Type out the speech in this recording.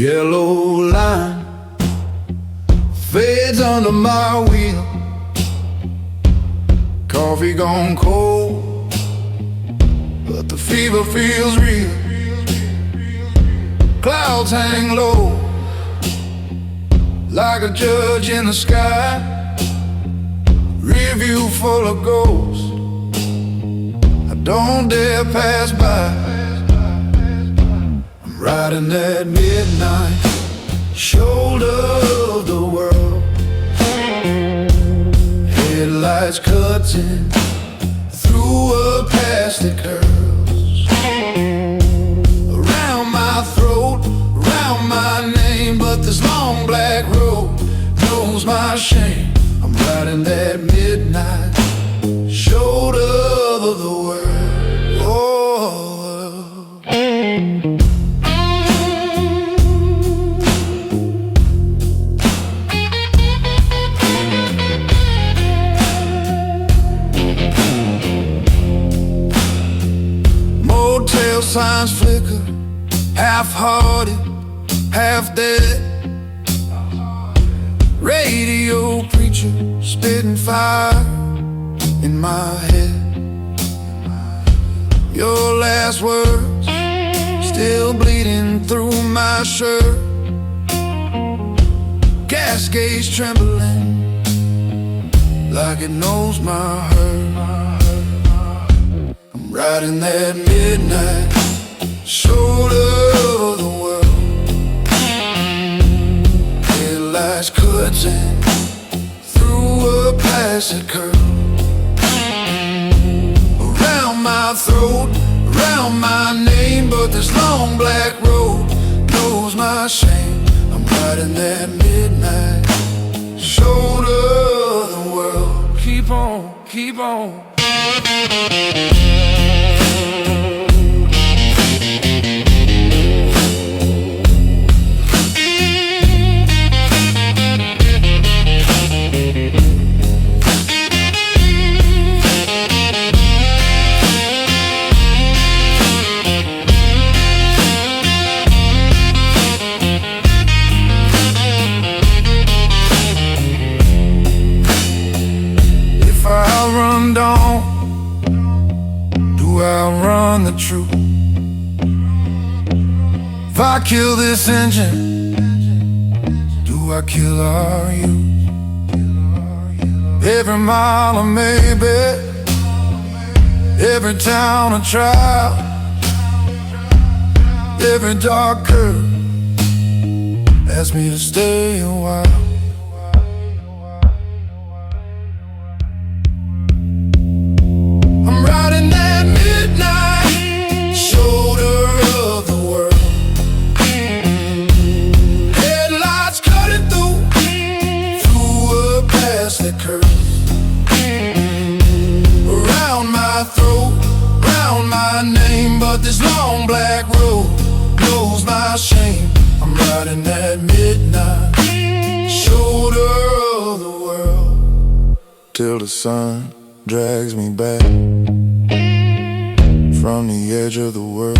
Yellow line fades under my wheel. Coffee gone cold, but the fever feels real. Clouds hang low, like a judge in the sky. Review full of ghosts, I don't dare pass by. I'm riding that midnight shoulder of the world. Headlights cutting through a past the curls. Around my throat, around my name, but this long black road knows my shame. I'm riding that midnight shoulder of the world. Motel signs flicker, half-hearted, half dead. Radio preacher spitting fire in my head. Your last words still bleeding through my shirt. Gas gauge trembling like it knows my hurt. I'm riding that midnight shoulder of the world. Headlights cutting through a plastic curve. Around my throat, around my name, but this long black road knows my shame. I'm riding that midnight shoulder of the world. Keep on, keep on. Outrun the truth. If I kill this engine, do I kill our youth? Every mile a maybe, every town a trial, every dark curve asks me to stay a while. I'm riding that midnight shoulder of the world. Headlights cutting through a plastic curve. Around my throat, around my name, but this long black road knows my shame. I'm riding that midnight shoulder of the world, till the sun drags me back from the edge of the world.